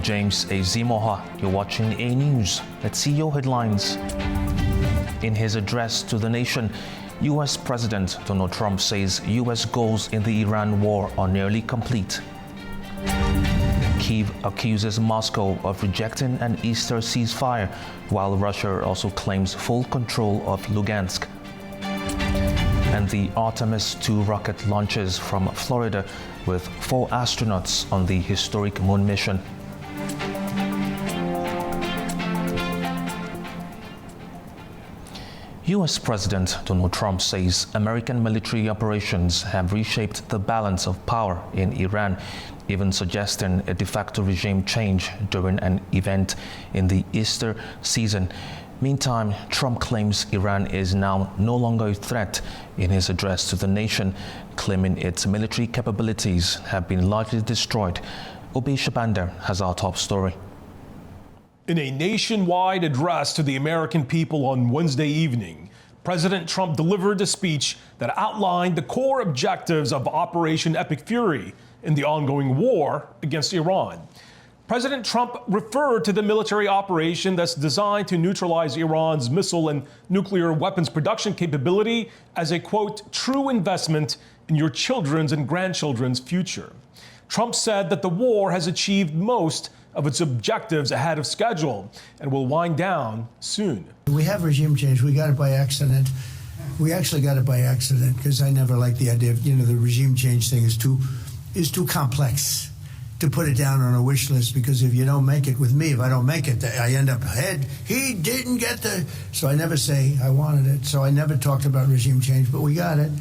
James Azimoha. You're watching A News. Let's see your headlines. In his address to the nation, U.S. President Donald Trump says U.S. goals in the Iran war are nearly complete. Kyiv accuses Moscow of rejecting an Easter ceasefire, while Russia also claims full control of Lugansk. And the Artemis II rocket launches from Florida with 4 astronauts on the historic moon mission. U.S. President Donald Trump says American military operations have reshaped the balance of power in Iran, even suggesting a de facto regime change during an event in the Easter season. Meantime, Trump claims Iran is now no longer a threat in his address to the nation, claiming its military capabilities have been largely destroyed. Obey Shabander has our top story. In a nationwide address to the American people on Wednesday evening, President Trump delivered a speech that outlined the core objectives of Operation Epic Fury in the ongoing war against Iran. President Trump referred to the military operation that's designed to neutralize Iran's missile and nuclear weapons production capability as a, quote, true investment in your children's and grandchildren's future. Trump said that the war has achieved most of its objectives ahead of schedule and will wind down soon. We have regime change. We got it by accident. We actually got it by accident because I never liked the idea of, the regime change thing is too complex to put it down on a wish list, because if you don't make it with me, if I don't make it, I end up ahead. He didn't get so I never say I wanted it. So I never talked about regime change, but we got it.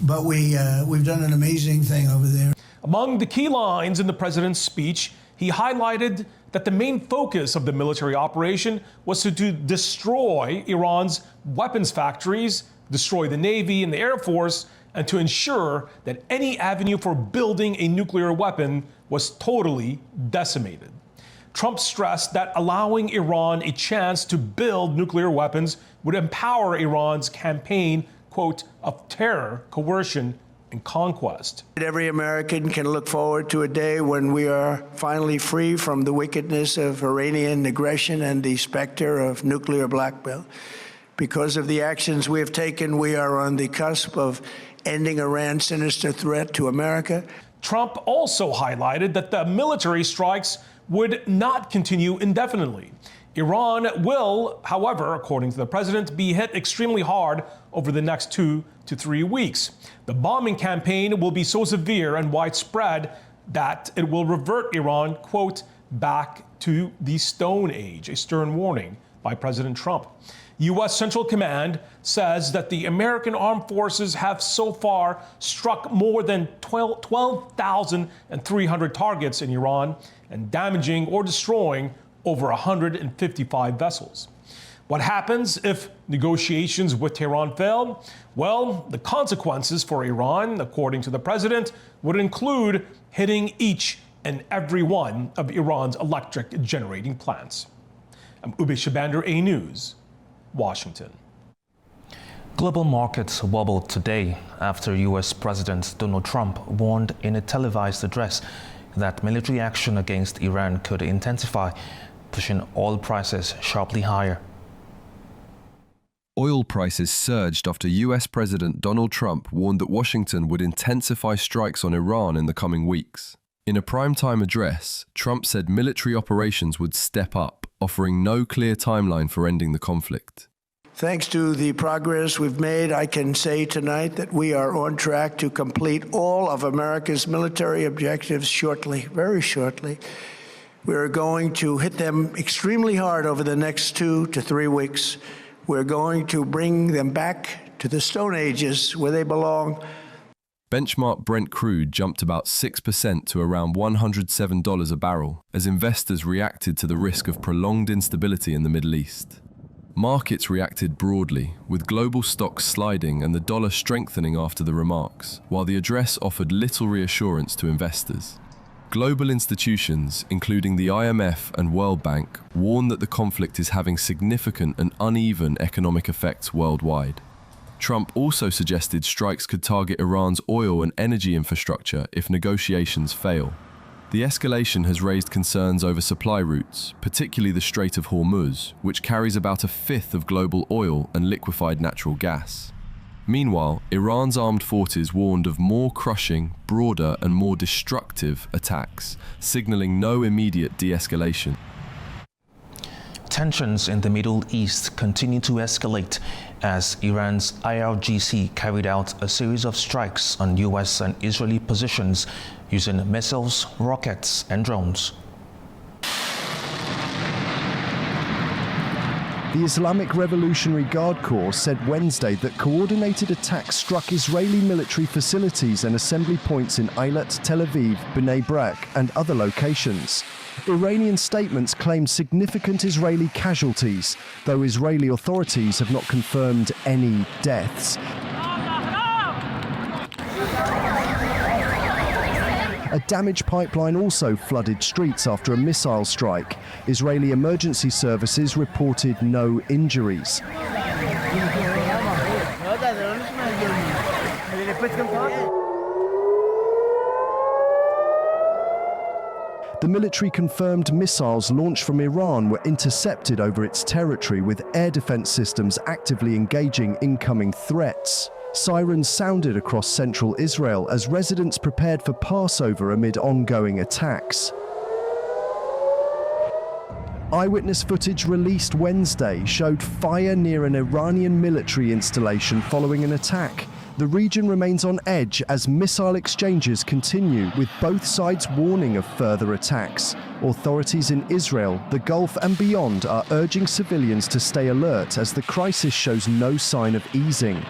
But we've done an amazing thing over there. Among the key lines in the president's speech, he highlighted that the main focus of the military operation was to destroy Iran's weapons factories, destroy the Navy and the Air Force, and to ensure that any avenue for building a nuclear weapon was totally decimated. Trump stressed that allowing Iran a chance to build nuclear weapons would empower Iran's campaign, quote, of terror, coercion, and conquest. Every American can look forward to a day when we are finally free from the wickedness of Iranian aggression and the specter of nuclear blackmail. Because of the actions we have taken, we are on the cusp of ending Iran's sinister threat to America. Trump also highlighted that the military strikes would not continue indefinitely. Iran will, however, according to the president, be hit extremely hard over the next 2 to 3 weeks. The bombing campaign will be so severe and widespread that it will revert Iran, quote, back to the Stone Age, a stern warning by President Trump. U.S. Central Command says that the American armed forces have so far struck more than 12,300 targets in Iran and damaging or destroying over 155 vessels. What happens if negotiations with Tehran fail? Well, the consequences for Iran, according to the president, would include hitting each and every one of Iran's electric generating plants. I'm Ubay Shabander, A News, Washington. Global markets wobbled today after U.S. President Donald Trump warned in a televised address that military action against Iran could intensify, pushing oil prices sharply higher. Oil prices surged after U.S. President Donald Trump warned that Washington would intensify strikes on Iran in the coming weeks. In a primetime address, Trump said military operations would step up, offering no clear timeline for ending the conflict. Thanks to the progress we've made, I can say tonight that we are on track to complete all of America's military objectives shortly, very shortly. We're going to hit them extremely hard over the next 2 to 3 weeks. We're going to bring them back to the Stone Ages where they belong. Benchmark Brent crude jumped about 6% to around $107 a barrel as investors reacted to the risk of prolonged instability in the Middle East. Markets reacted broadly, with global stocks sliding and the dollar strengthening after the remarks, while the address offered little reassurance to investors. Global institutions, including the IMF and World Bank, warn that the conflict is having significant and uneven economic effects worldwide. Trump also suggested strikes could target Iran's oil and energy infrastructure if negotiations fail. The escalation has raised concerns over supply routes, particularly the Strait of Hormuz, which carries about a fifth of global oil and liquefied natural gas. Meanwhile, Iran's armed forces warned of more crushing, broader and more destructive attacks, signaling no immediate de-escalation. Tensions in the Middle East continue to escalate as Iran's IRGC carried out a series of strikes on US and Israeli positions using missiles, rockets and drones. The Islamic Revolutionary Guard Corps said Wednesday that coordinated attacks struck Israeli military facilities and assembly points in Eilat, Tel Aviv, Bnei Brak and other locations. Iranian statements claim significant Israeli casualties, though Israeli authorities have not confirmed any deaths. A damaged pipeline also flooded streets after a missile strike. Israeli emergency services reported no injuries. The military confirmed missiles launched from Iran were intercepted over its territory, with air defense systems actively engaging incoming threats. Sirens sounded across central Israel as residents prepared for Passover amid ongoing attacks. Eyewitness footage released Wednesday showed fire near an Iranian military installation following an attack. The region remains on edge as missile exchanges continue, with both sides warning of further attacks. Authorities in Israel, the Gulf and beyond are urging civilians to stay alert as the crisis shows no sign of easing.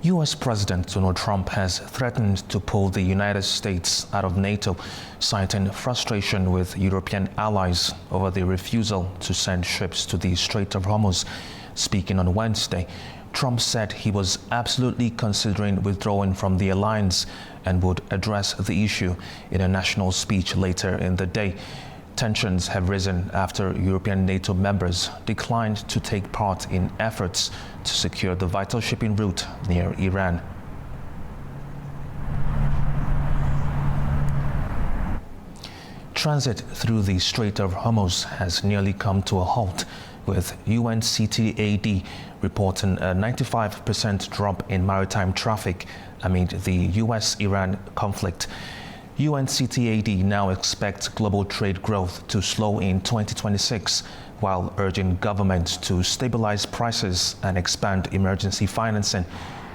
US President Donald Trump has threatened to pull the United States out of NATO, citing frustration with European allies over the refusal to send ships to the Strait of Hormuz. Speaking on Wednesday, Trump said he was absolutely considering withdrawing from the alliance and would address the issue in a national speech later in the day. Tensions have risen after European NATO members declined to take part in efforts to secure the vital shipping route near Iran. Transit through the Strait of Hormuz has nearly come to a halt, with UNCTAD reporting a 95% drop in maritime traffic amid the US-Iran conflict. UNCTAD now expects global trade growth to slow in 2026, while urging governments to stabilize prices and expand emergency financing.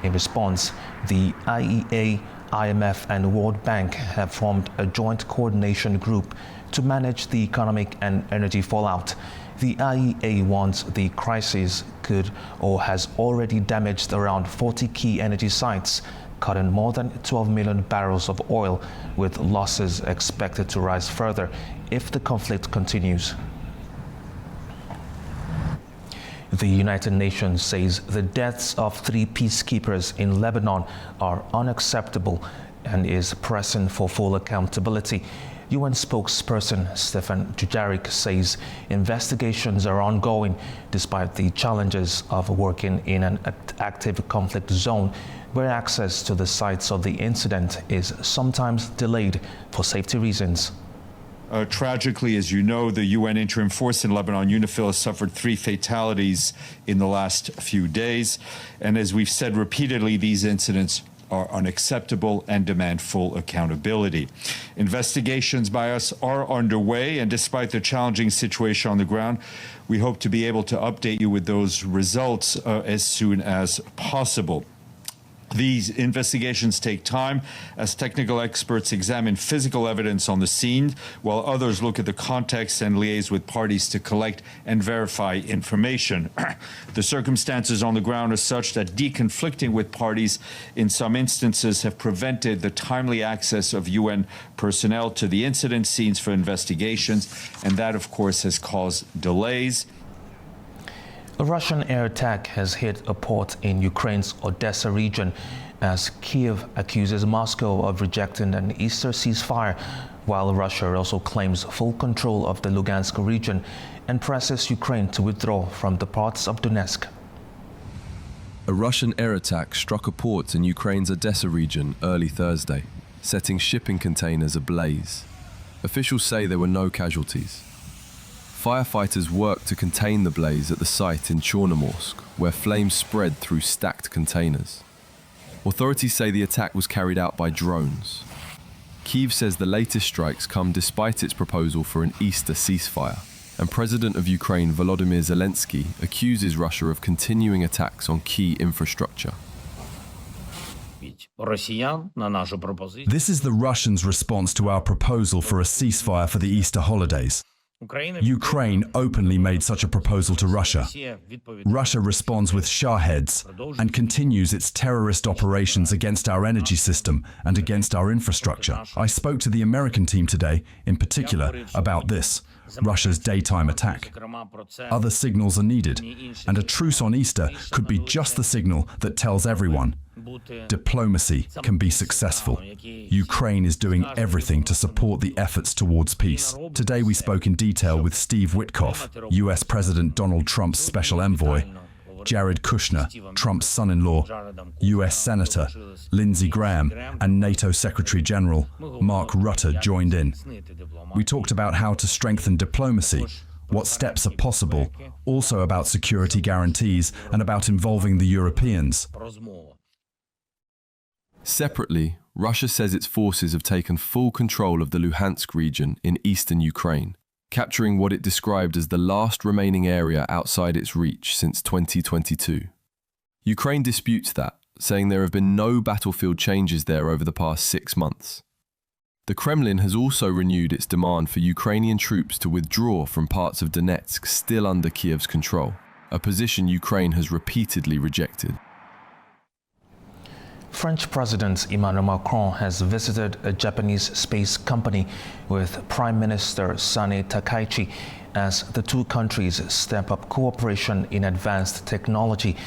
In response, the IEA, IMF, and World Bank have formed a joint coordination group to manage the economic and energy fallout. The IEA warns the crisis could or has already damaged around 40 key energy sites, cutting more than 12 million barrels of oil, with losses expected to rise further if the conflict continues. The United Nations says the deaths of 3 peacekeepers in Lebanon are unacceptable and is pressing for full accountability. UN spokesperson Stefan Dujarric says investigations are ongoing despite the challenges of working in an active conflict zone where access to the sites of the incident is sometimes delayed for safety reasons. Tragically, as you know, the UN interim force in Lebanon, UNIFIL, has suffered 3 fatalities in the last few days. And as we've said repeatedly, these incidents are unacceptable and demand full accountability. Investigations by us are underway, and despite the challenging situation on the ground, we hope to be able to update you with those results as soon as possible. These investigations take time as technical experts examine physical evidence on the scene, while others look at the context and liaise with parties to collect and verify information. The circumstances on the ground are such that deconflicting with parties in some instances have prevented the timely access of UN personnel to the incident scenes for investigations, and that, of course, has caused delays. A Russian air attack has hit a port in Ukraine's Odessa region as Kyiv accuses Moscow of rejecting an Easter ceasefire, while Russia also claims full control of the Lugansk region and presses Ukraine to withdraw from the parts of Donetsk. A Russian air attack struck a port in Ukraine's Odessa region early Thursday, setting shipping containers ablaze. Officials say there were no casualties. Firefighters worked to contain the blaze at the site in Chornomorsk, where flames spread through stacked containers. Authorities say the attack was carried out by drones. Kyiv says the latest strikes come despite its proposal for an Easter ceasefire, and President of Ukraine Volodymyr Zelensky accuses Russia of continuing attacks on key infrastructure. This is the Russians' response to our proposal for a ceasefire for the Easter holidays. Ukraine openly made such a proposal to Russia. Russia responds with Shaheds and continues its terrorist operations against our energy system and against our infrastructure. I spoke to the American team today, in particular, about this, Russia's daytime attack. Other signals are needed, and a truce on Easter could be just the signal that tells everyone diplomacy can be successful. Ukraine is doing everything to support the efforts towards peace. Today we spoke in detail with Steve Witkoff, US President Donald Trump's special envoy, Jared Kushner, Trump's son-in-law, US Senator Lindsey Graham, and NATO Secretary General Mark Rutte joined in. We talked about how to strengthen diplomacy, what steps are possible, also about security guarantees and about involving the Europeans. Separately, Russia says its forces have taken full control of the Luhansk region in eastern Ukraine, capturing what it described as the last remaining area outside its reach since 2022. Ukraine disputes that, saying there have been no battlefield changes there over the past 6 months. The Kremlin has also renewed its demand for Ukrainian troops to withdraw from parts of Donetsk still under Kyiv's control, a position Ukraine has repeatedly rejected. French President Emmanuel Macron has visited a Japanese space company with Prime Minister Sanae Takaichi as the two countries step up cooperation in advanced technology.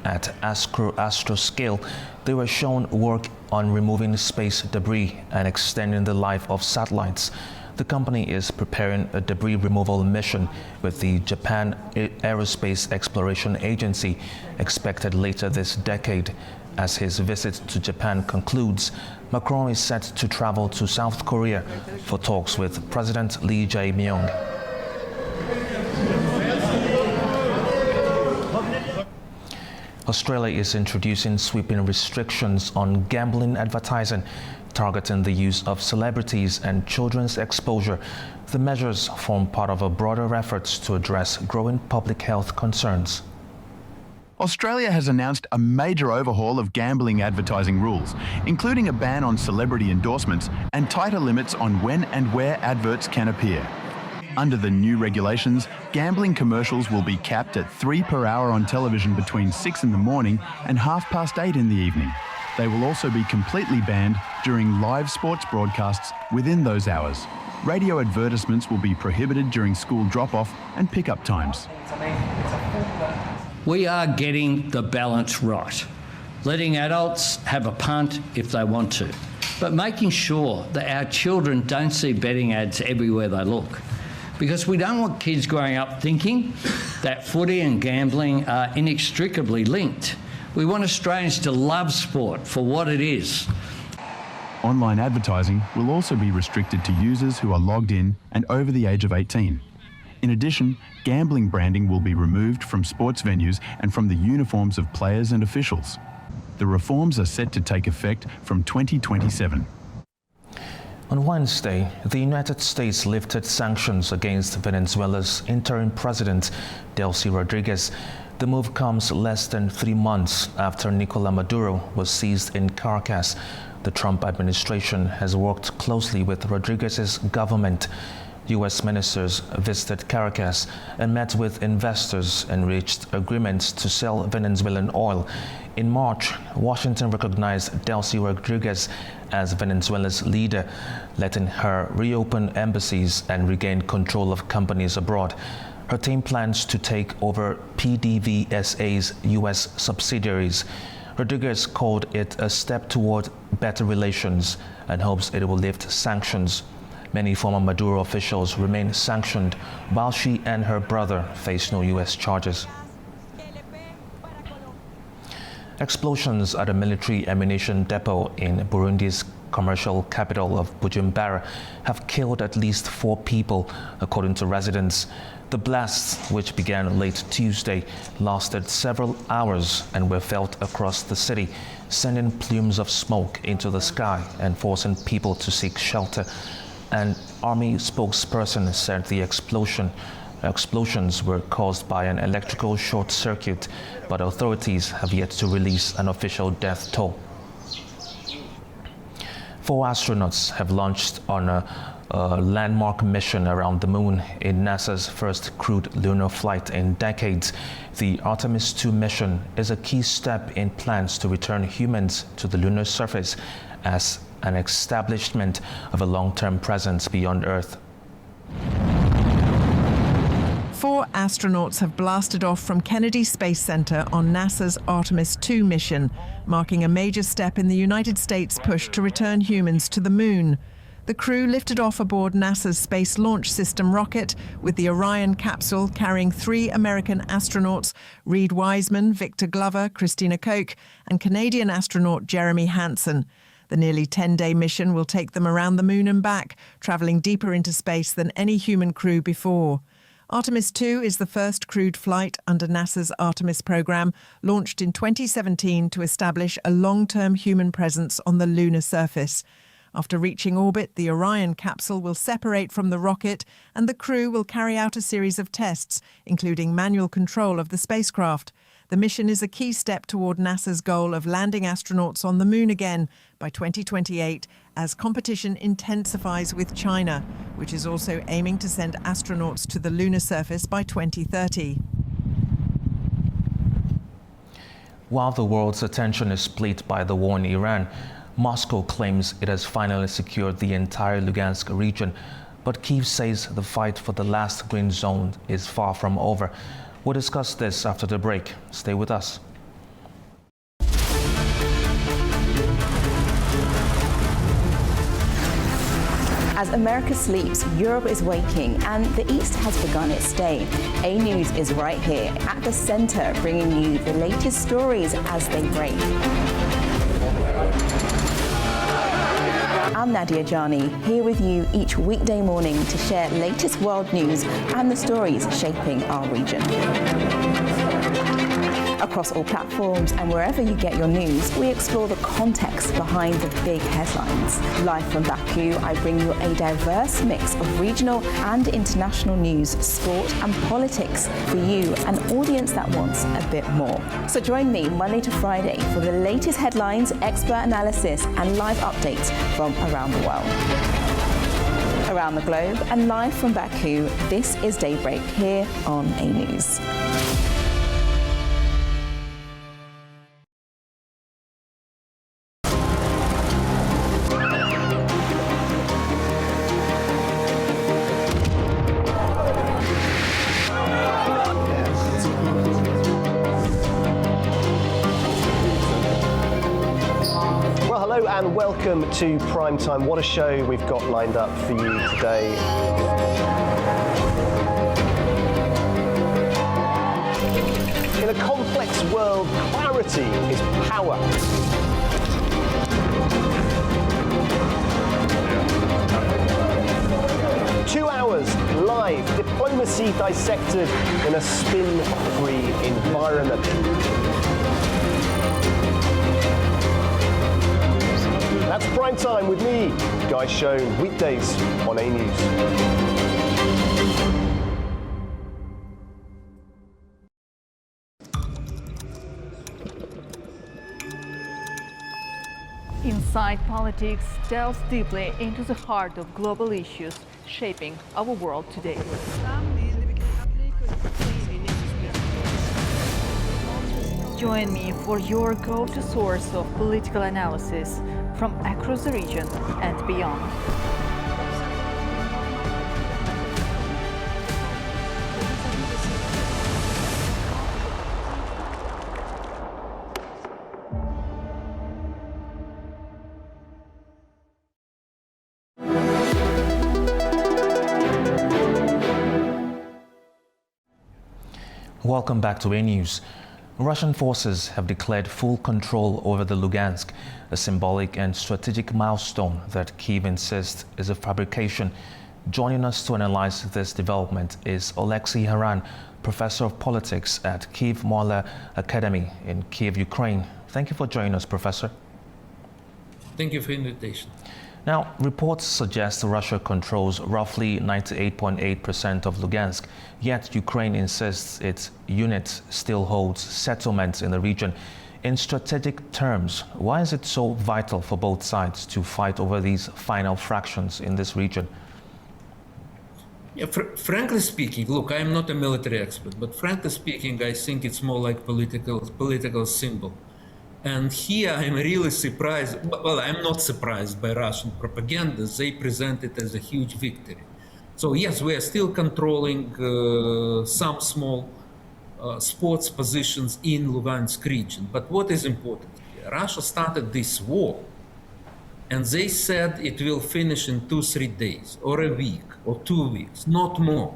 At astro scale, they were shown work on removing space debris and extending the life of satellites. The company is preparing a debris removal mission with the Japan Aerospace Exploration Agency expected later this decade. As his visit to Japan concludes, Macron is set to travel to South Korea for talks with President Lee Jae-myung. Australia is introducing sweeping restrictions on gambling advertising, targeting the use of celebrities and children's exposure. The measures form part of a broader effort to address growing public health concerns. Australia has announced a major overhaul of gambling advertising rules, including a ban on celebrity endorsements and tighter limits on when and where adverts can appear. Under the new regulations, gambling commercials will be capped at 3 per hour on television between 6 in the morning and 8:30 in the evening. They will also be completely banned during live sports broadcasts within those hours. Radio advertisements will be prohibited during school drop-off and pick-up times. We are getting the balance right, letting adults have a punt if they want to, but making sure that our children don't see betting ads everywhere they look. Because we don't want kids growing up thinking that footy and gambling are inextricably linked. We want Australians to love sport for what it is. Online advertising will also be restricted to users who are logged in and over the age of 18. In addition, gambling branding will be removed from sports venues and from the uniforms of players and officials. The reforms are set to take effect from 2027. On Wednesday, the United States lifted sanctions against Venezuela's interim president, Delcy Rodriguez. The move comes less than 3 months after Nicolás Maduro was seized in Caracas. The Trump administration has worked closely with Rodriguez's government. U.S. ministers visited Caracas and met with investors and reached agreements to sell Venezuelan oil. In March, Washington recognized Delcy Rodriguez as Venezuela's leader, letting her reopen embassies and regain control of companies abroad. Her team plans to take over PDVSA's U.S. subsidiaries. Rodriguez called it a step toward better relations and hopes it will lift sanctions. Many former Maduro officials remain sanctioned, while she and her brother face no U.S. charges. Explosions at a military ammunition depot in Burundi's commercial capital of Bujumbura have killed at least 4 people, according to residents. The blasts, which began late Tuesday, lasted several hours and were felt across the city, sending plumes of smoke into the sky and forcing people to seek shelter. An army spokesperson said the explosions were caused by an electrical short circuit, but authorities have yet to release an official death toll. 4 astronauts have launched on a landmark mission around the moon in NASA's first crewed lunar flight in decades. The Artemis II mission is a key step in plans to return humans to the lunar surface as an establishment of a long-term presence beyond Earth. 4 astronauts have blasted off from Kennedy Space Center on NASA's Artemis II mission, marking a major step in the United States' push to return humans to the moon. The crew lifted off aboard NASA's Space Launch System rocket with the Orion capsule carrying 3 American astronauts, Reed Wiseman, Victor Glover, Christina Koch, and Canadian astronaut Jeremy Hansen. The nearly 10-day mission will take them around the moon and back, travelling deeper into space than any human crew before. Artemis II is the first crewed flight under NASA's Artemis program, launched in 2017 to establish a long-term human presence on the lunar surface. After reaching orbit, the Orion capsule will separate from the rocket and the crew will carry out a series of tests, including manual control of the spacecraft. The mission is a key step toward NASA's goal of landing astronauts on the moon again by 2028 as competition intensifies with China, which is also aiming to send astronauts to the lunar surface by 2030. While the world's attention is split by the war in Iran, Moscow claims it has finally secured the entire Lugansk region, but Kyiv says the fight for the last green zone is far from over. We'll discuss this after the break. Stay with us. As America sleeps, Europe is waking, and the East has begun its day. A News is right here at the center, bringing you the latest stories as they break. I'm Nadia Jani, here with you each weekday morning to share latest world news and the stories shaping our region. Across all platforms and wherever you get your news, we explore the context behind the big headlines. Live from Baku, I bring you a diverse mix of regional and international news, sport and politics for you, an audience that wants a bit more. So join me Monday to Friday for the latest headlines, expert analysis and live updates from around the world. Around the globe and live from Baku, this is Daybreak here on A News. And welcome to Primetime. What a show we've got lined up for you today. In a complex world, clarity is power. Two hours live, diplomacy dissected in a spin-free environment. That's Prime Time with me, Guy Schoen, weekdays on A News. Inside Politics delves deeply into the heart of global issues shaping our world today. Join me for your go-to source of political analysis from across the region and beyond. Welcome back to A News. Russian forces have declared full control over the Lugansk, a symbolic and strategic milestone that Kyiv insists is a fabrication. Joining us to analyze this development is Oleksiy Haran, professor of politics at Kyiv Mohyla Academy in Kyiv, Ukraine. Thank you for joining us, Professor. Thank you for the invitation. Now, reports suggest Russia controls roughly 98.8% of Lugansk, yet Ukraine insists its unit still holds settlements in the region. In strategic terms, why is it so vital for both sides to fight over these final fractions in this region? Yeah, frankly speaking, look, I'm not a military expert, but frankly speaking, I think it's more like political symbol. And here I'm really surprised, well, I'm not surprised by Russian propaganda. They present it as a huge victory. So yes, we are still controlling some small sports positions in Lugansk region. But what is important here? Russia started this war and they said it will finish in 2-3 days or a week or 2 weeks, not more.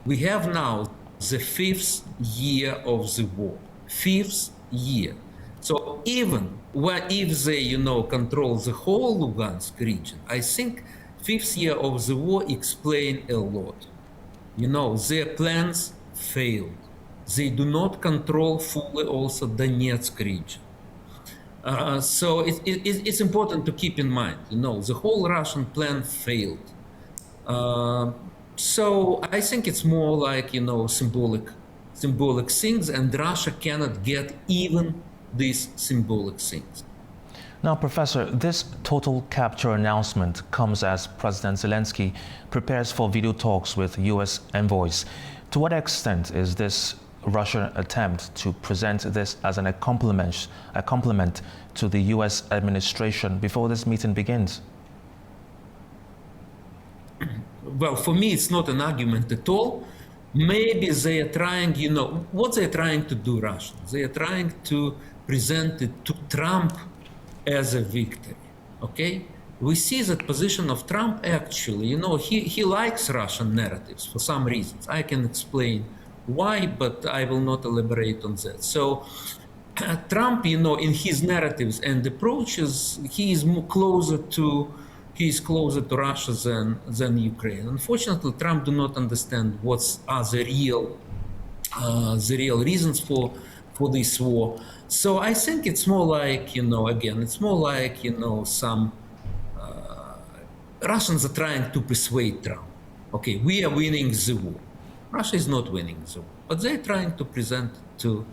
We have now the 5th year of the war, 5th year. So even if they, control the whole Lugansk region, I think 5th year of the war explain a lot. Their plans failed. They do not control fully also Donetsk region. So it's important to keep in mind, the whole Russian plan failed. So I think it's more like, symbolic things, and Russia cannot get even these symbolic things. Now, Professor, this total capture announcement comes as President Zelensky prepares for video talks with U.S. envoys. To what extent is this Russian attempt to present this as a compliment to the U.S. administration before this meeting begins? Well, for me, it's not an argument at all. Maybe they are trying, what they're trying to do, Russians? They are trying to present it to Trump as a victory, okay? We see that position of Trump actually, he likes Russian narratives for some reasons. I can explain why, but I will not elaborate on that. So Trump, in his narratives and approaches, he is closer to Russia than Ukraine. Unfortunately, Trump do not understand what are the real reasons for this war. So I think it's more like, it's more like, some Russians are trying to persuade Trump. Okay, we are winning the war. Russia is not winning the war, but they're trying to present to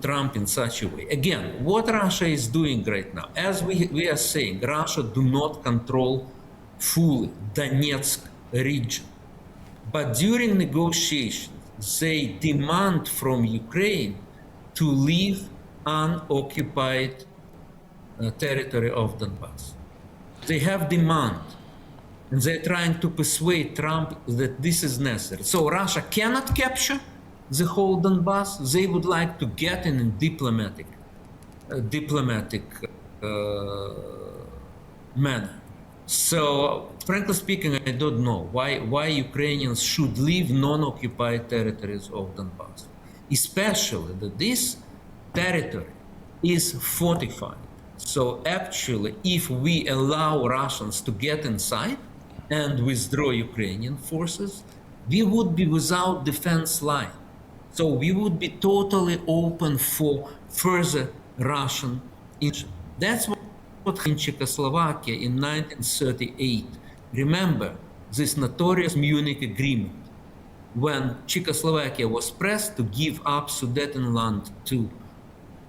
Trump in such a way. Again, what Russia is doing right now, as we are saying, Russia do not control fully Donetsk region. But during negotiations, they demand from Ukraine to leave unoccupied territory of Donbass. They have demand, and they're trying to persuade Trump that this is necessary. So Russia cannot capture the whole Donbass. They would like to get in a diplomatic manner. So, frankly speaking, I don't know why Ukrainians should leave non-occupied territories of Donbass, especially that this territory is fortified. So actually, if we allow Russians to get inside and withdraw Ukrainian forces, we would be without defense line. So we would be totally open for further Russian invasion. That's what in Czechoslovakia in 1938. Remember this notorious Munich Agreement, when Czechoslovakia was pressed to give up Sudetenland to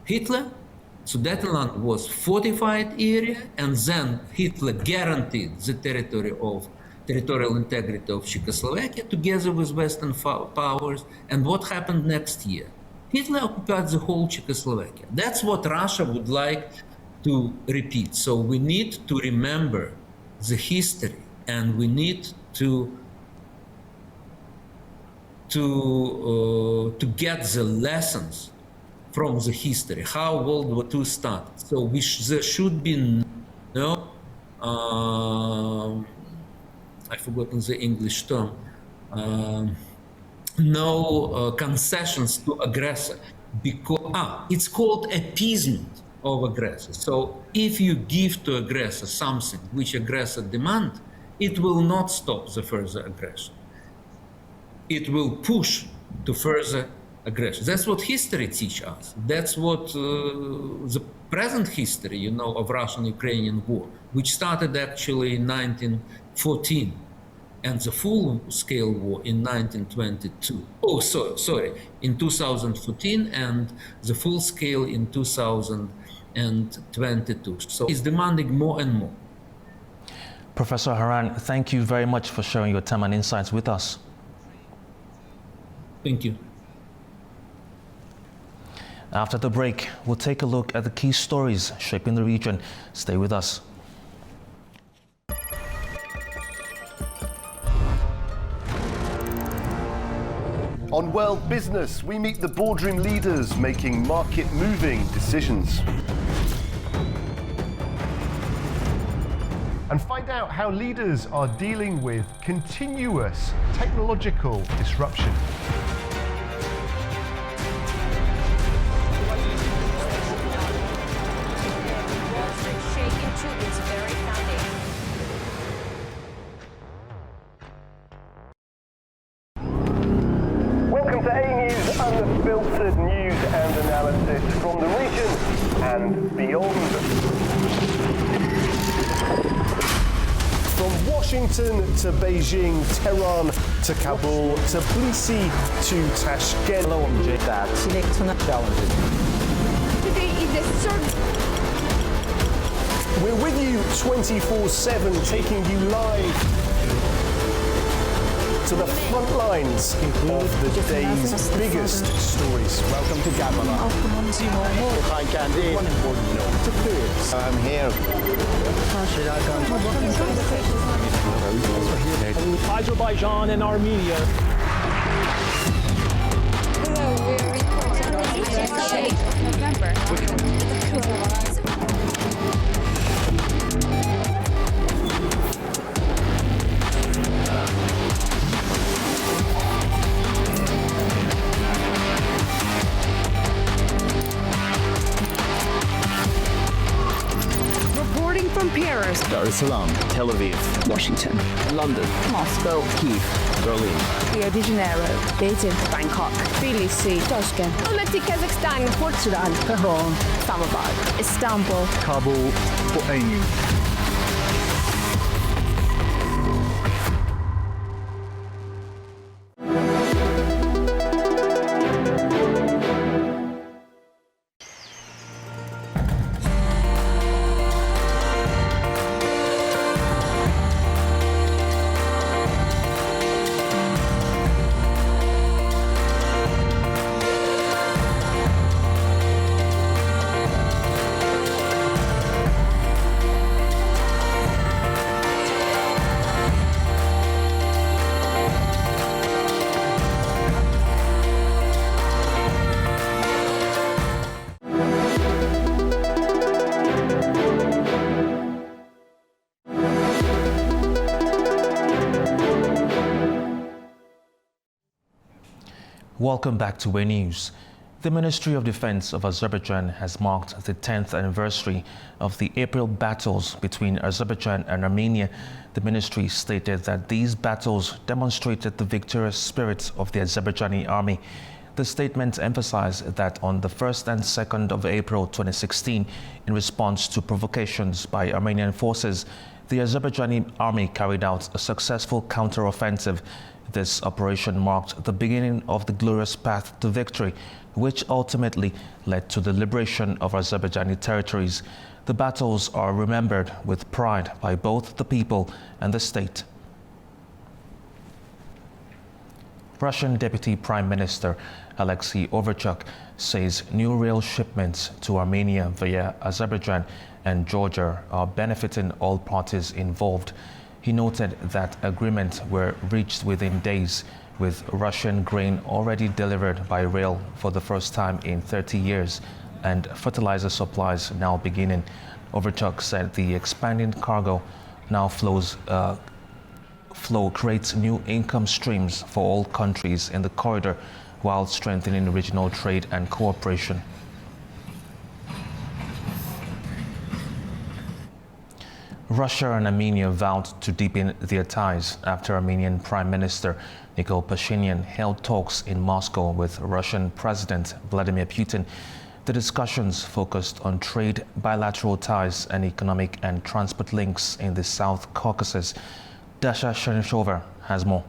Hitler. Sudetenland was fortified area, and then Hitler guaranteed the territorial integrity of Czechoslovakia together with Western powers. And what happened next year? Hitler occupied the whole Czechoslovakia. That's what Russia would like to repeat. So we need to remember the history, and we need to get the lessons from the history, how World War II started. So there should be no, I've forgotten the English term, no concessions to aggressor. because it's called appeasement of aggressors. So if you give to aggressor something which aggressor demand, it will not stop the further aggression. It will push to further aggression. That's what history teaches us. That's what the present history, of Russian-Ukrainian war, which started actually in 1914, and the full-scale war in 1922. In 2014, and the full scale in 2022. So it's demanding more and more. Professor Haran, thank you very much for sharing your time and insights with us. Thank you. After the break, we'll take a look at the key stories shaping the region. Stay with us. On World Business, we meet the boardroom leaders making market-moving decisions. And find out how leaders are dealing with continuous technological disruption. Welcome to A News, unfiltered news and analysis from the region and beyond. From Washington to Beijing, Tehran to Kabul, to Tbilisi to Tashkent. Hello, I'm Jay. Challenges. Today is the third. We're with you 24/7, taking you live to the front lines of the day's biggest stories. Welcome to Gabala. Hi, Candy. One important note to birds. I'm here. Azerbaijan and Armenia. Hello, we're reporting November. Reporting from Paris, Dar es Salaam, Tel Aviv, Washington, London, Moscow, Kyiv, Berlin, Rio de Janeiro, Beijing, Bangkok, Tbilisi, Tashkent, Almaty, Kazakhstan, Port Sudan, Tehran, Islamabad, Istanbul, Kabul, for A News. Welcome back to A News. The Ministry of Defense of Azerbaijan has marked the 10th anniversary of the April battles between Azerbaijan and Armenia. The ministry stated that these battles demonstrated the victorious spirit of the Azerbaijani army. The statement emphasized that on the 1st and 2nd of April 2016, in response to provocations by Armenian forces, the Azerbaijani army carried out a successful counter-offensive. This operation marked the beginning of the glorious path to victory, which ultimately led to the liberation of Azerbaijani territories. The battles are remembered with pride by both the people and the state. Russian Deputy Prime Minister Alexei Overchuk says new rail shipments to Armenia via Azerbaijan and Georgia are benefiting all parties involved. He noted that agreements were reached within days, with Russian grain already delivered by rail for the first time in 30 years and fertilizer supplies now beginning. Overchuk said the expanding cargo now flow creates new income streams for all countries in the corridor, while strengthening regional trade and cooperation. Russia and Armenia vowed to deepen their ties after Armenian Prime Minister Nikol Pashinyan held talks in Moscow with Russian President Vladimir Putin. The discussions focused on trade, bilateral ties, and economic and transport links in the South Caucasus. Dasha Chernyshova has more.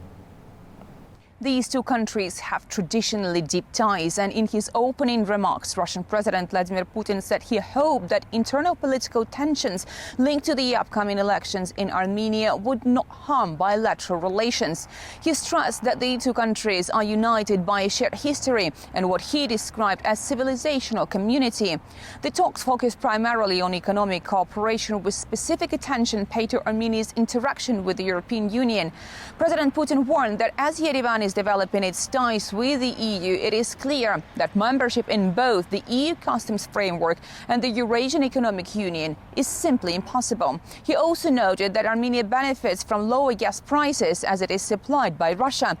These two countries have traditionally deep ties, and in his opening remarks, Russian President Vladimir Putin said he hoped that internal political tensions linked to the upcoming elections in Armenia would not harm bilateral relations. He stressed that the two countries are united by a shared history and what he described as civilizational community. The talks focused primarily on economic cooperation, with specific attention paid to Armenia's interaction with the European Union. President Putin warned that as Yerevan is developing its ties with the EU, it is clear that membership in both the EU customs framework and the Eurasian Economic Union is simply impossible. He also noted that Armenia benefits from lower gas prices as it is supplied by Russia.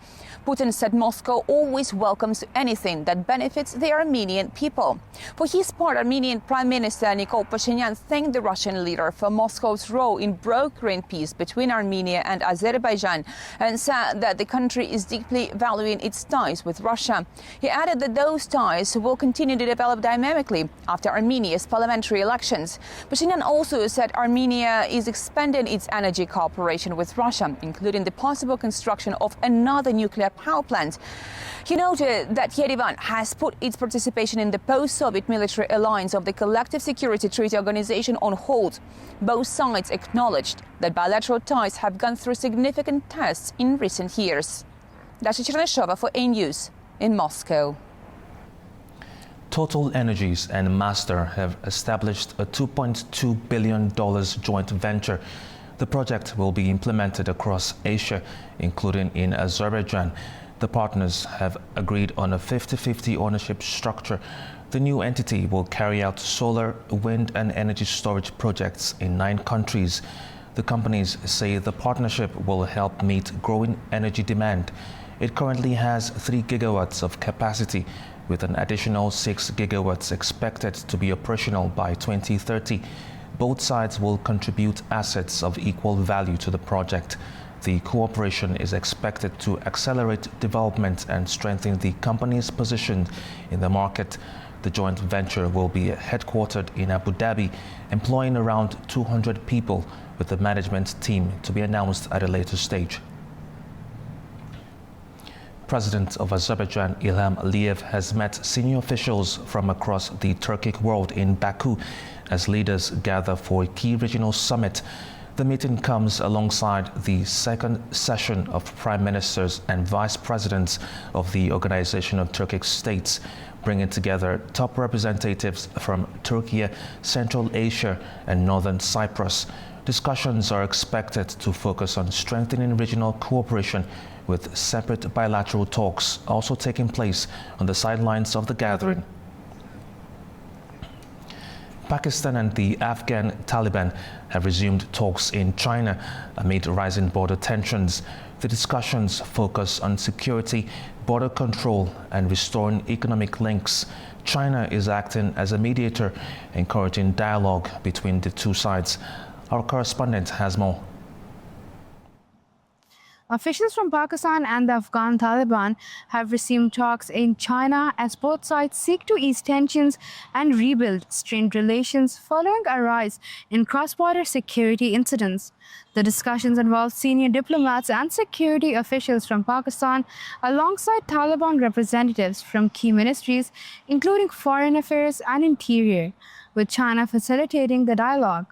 Putin said Moscow always welcomes anything that benefits the Armenian people. For his part, Armenian Prime Minister Nikol Pashinyan thanked the Russian leader for Moscow's role in brokering peace between Armenia and Azerbaijan and said that the country is deeply valuing its ties with Russia. He added that those ties will continue to develop dynamically after Armenia's parliamentary elections. Pashinyan also said Armenia is expanding its energy cooperation with Russia, including the possible construction of another nuclear power plant. He noted that Yerevan has put its participation in the post-Soviet military alliance of the Collective Security Treaty Organization on hold. Both sides acknowledged that bilateral ties have gone through significant tests in recent years. Dasha Chernyshova for A News in Moscow. Total Energies and Master have established a $2.2 billion joint venture. The project will be implemented across Asia, including in Azerbaijan. The partners have agreed on a 50-50 ownership structure. The new entity will carry out solar, wind, and energy storage projects in 9 countries. The companies say the partnership will help meet growing energy demand. It currently has 3 gigawatts of capacity, with an additional 6 gigawatts expected to be operational by 2030. Both sides will contribute assets of equal value to the project. The cooperation is expected to accelerate development and strengthen the company's position in the market. The joint venture will be headquartered in Abu Dhabi, employing around 200 people, with the management team to be announced at a later stage. President of Azerbaijan Ilham Aliyev has met senior officials from across the Turkic world in Baku as leaders gather for a key regional summit. The meeting comes alongside the second session of prime ministers and vice presidents of the Organization of Turkic States, bringing together top representatives from Turkey, Central Asia, and Northern Cyprus. Discussions are expected to focus on strengthening regional cooperation, with separate bilateral talks also taking place on the sidelines of the gathering. Pakistan and the Afghan Taliban have resumed talks in China amid rising border tensions. The discussions focus on security, border control, and restoring economic links. China is acting as a mediator, encouraging dialogue between the two sides. Our correspondent has more. Officials from Pakistan and the Afghan Taliban have resumed talks in China as both sides seek to ease tensions and rebuild strained relations following a rise in cross-border security incidents. The discussions involved senior diplomats and security officials from Pakistan alongside Taliban representatives from key ministries, including Foreign Affairs and Interior, with China facilitating the dialogue.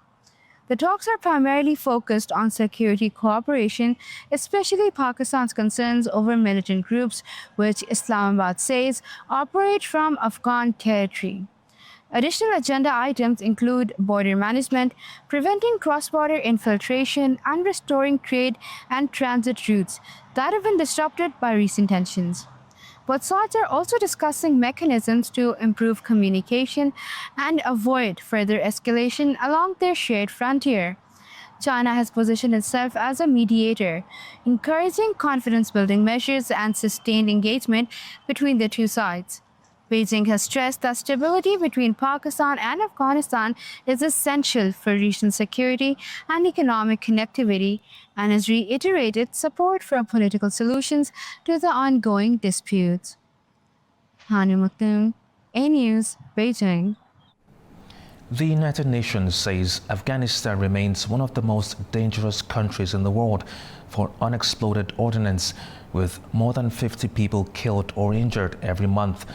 The talks are primarily focused on security cooperation, especially Pakistan's concerns over militant groups, which Islamabad says operate from Afghan territory. Additional agenda items include border management, preventing cross-border infiltration, and restoring trade and transit routes that have been disrupted by recent tensions. Both sides are also discussing mechanisms to improve communication and avoid further escalation along their shared frontier. China has positioned itself as a mediator, encouraging confidence-building measures and sustained engagement between the two sides. Beijing has stressed that stability between Pakistan and Afghanistan is essential for regional security and economic connectivity, and has reiterated support for political solutions to the ongoing disputes. Hanu Maktoum, A News, Beijing. The United Nations says Afghanistan remains one of the most dangerous countries in the world for unexploded ordnance, with more than 50 people killed or injured every month.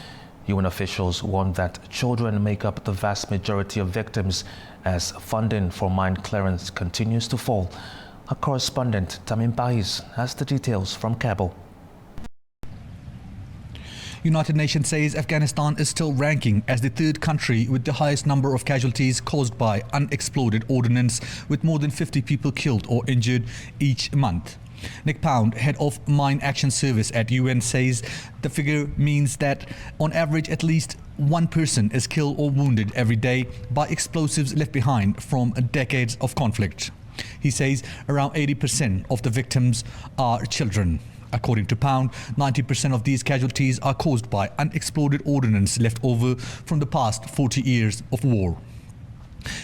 UN officials warn that children make up the vast majority of victims as funding for mine clearance continues to fall. Our correspondent Tamim Bais has the details from Kabul. United Nations says Afghanistan is still ranking as the third country with the highest number of casualties caused by unexploded ordnance, with more than 50 people killed or injured each month. Nick Pound, head of Mine Action Service at UN, says the figure means that on average at least one person is killed or wounded every day by explosives left behind from decades of conflict. He says around 80% of the victims are children. According to Pound, 90% of these casualties are caused by unexploded ordnance left over from the past 40 years of war.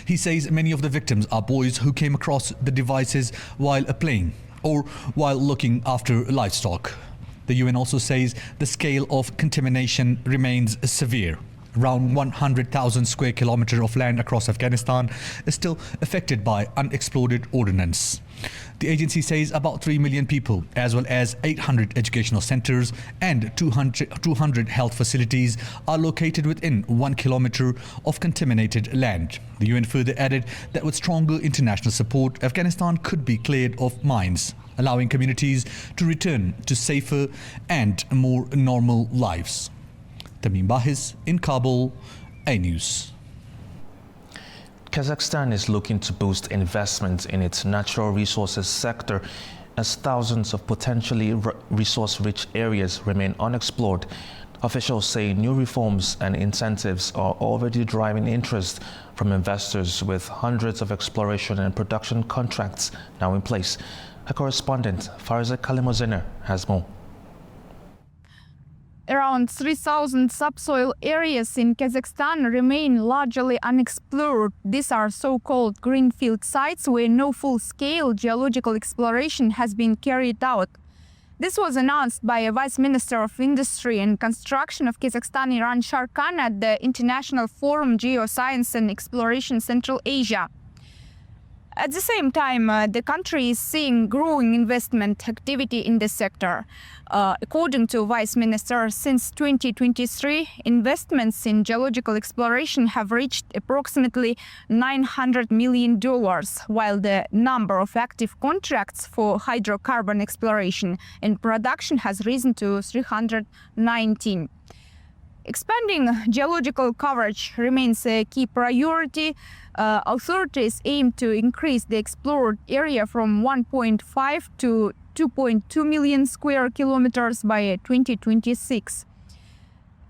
He says many of the victims are boys who came across the devices while playing or while looking after livestock. The UN also says the scale of contamination remains severe. Around 100,000 square kilometers of land across Afghanistan is still affected by unexploded ordnance. The agency says about 3 million people, as well as 800 educational centers and 200 health facilities, are located within 1 kilometer of contaminated land. The UN further added that with stronger international support, Afghanistan could be cleared of mines, allowing communities to return to safer and more normal lives. Tamim Bahis in Kabul, A News. Kazakhstan is looking to boost investment in its natural resources sector as thousands of potentially resource-rich areas remain unexplored. Officials say new reforms and incentives are already driving interest from investors, with hundreds of exploration and production contracts now in place. Our correspondent Farza Kalimoziner has more. Around 3,000 subsoil areas in Kazakhstan remain largely unexplored. These are so-called greenfield sites where no full-scale geological exploration has been carried out. This was announced by a Vice Minister of Industry and Construction of Kazakhstan, Iran Sharkan, at the International Forum Geoscience and Exploration Central Asia. At the same time, the country is seeing growing investment activity in this sector. According to Vice Minister, since 2023, investments in geological exploration have reached approximately $900 million, while the number of active contracts for hydrocarbon exploration and production has risen to 319. Expanding geological coverage remains a key priority. Authorities aim to increase the explored area from 1.5 to 2.2 million square kilometers by 2026.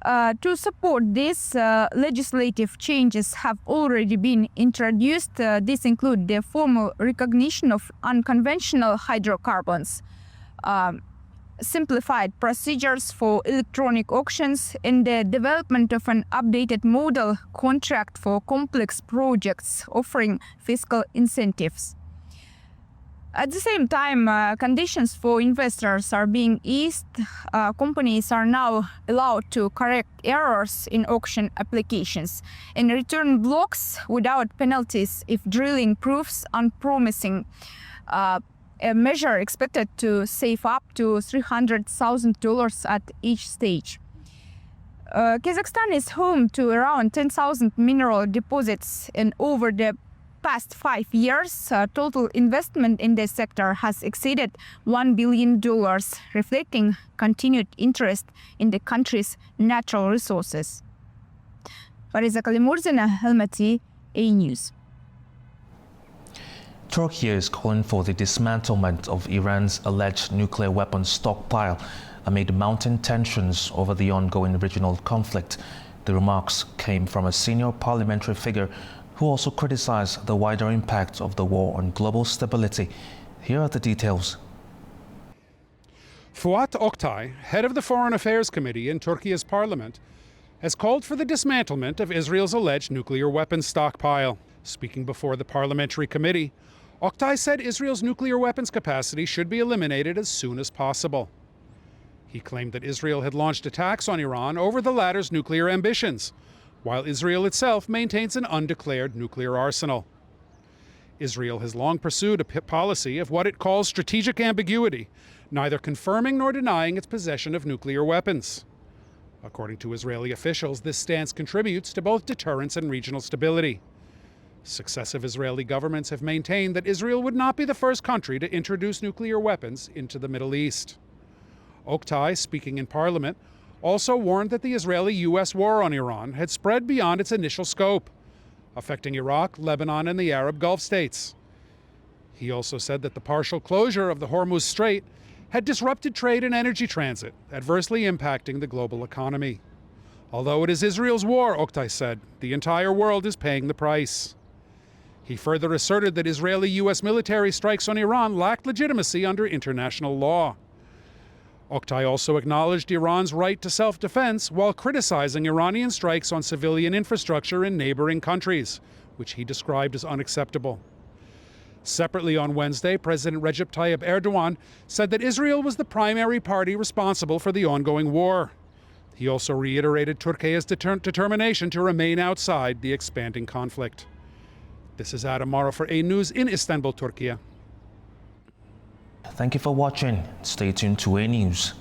To support this, legislative changes have already been introduced. These include the formal recognition of unconventional hydrocarbons, simplified procedures for electronic auctions, and the development of an updated model contract for complex projects offering fiscal incentives. At the same time, conditions for investors are being eased. Companies are now allowed to correct errors in auction applications and return blocks without penalties if drilling proves unpromising. A measure expected to save up to $300,000 at each stage. Kazakhstan is home to around 10,000 mineral deposits, and over the past 5 years, total investment in this sector has exceeded $1 billion, reflecting continued interest in the country's natural resources. Fariza Kalimurdzina, Almaty, A News. Turkey is calling for the dismantlement of Iran's alleged nuclear weapons stockpile amid mounting tensions over the ongoing regional conflict. The remarks came from a senior parliamentary figure who also criticized the wider impact of the war on global stability. Here are the details. Fuat Oktay, head of the Foreign Affairs Committee in Turkey's parliament, has called for the dismantlement of Israel's alleged nuclear weapons stockpile. Speaking before the parliamentary committee, Oktay said Israel's nuclear weapons capacity should be eliminated as soon as possible. He claimed that Israel had launched attacks on Iran over the latter's nuclear ambitions, while Israel itself maintains an undeclared nuclear arsenal. Israel has long pursued a policy of what it calls strategic ambiguity, neither confirming nor denying its possession of nuclear weapons. According to Israeli officials, this stance contributes to both deterrence and regional stability. Successive Israeli governments have maintained that Israel would not be the first country to introduce nuclear weapons into the Middle East. Oktay, speaking in parliament, also warned that the Israeli-U.S. war on Iran had spread beyond its initial scope, affecting Iraq, Lebanon, and the Arab Gulf states. He also said that the partial closure of the Hormuz Strait had disrupted trade and energy transit, adversely impacting the global economy. Although it is Israel's war, Oktay said, the entire world is paying the price. He further asserted that Israeli-U.S. military strikes on Iran lacked legitimacy under international law. Oktay also acknowledged Iran's right to self-defense while criticizing Iranian strikes on civilian infrastructure in neighboring countries, which he described as unacceptable. Separately on Wednesday, President Recep Tayyip Erdogan said that Israel was the primary party responsible for the ongoing war. He also reiterated Turkey's determination to remain outside the expanding conflict. This is Adam Mara for A News in Istanbul, Turkey. Thank you for watching. Stay tuned to A News.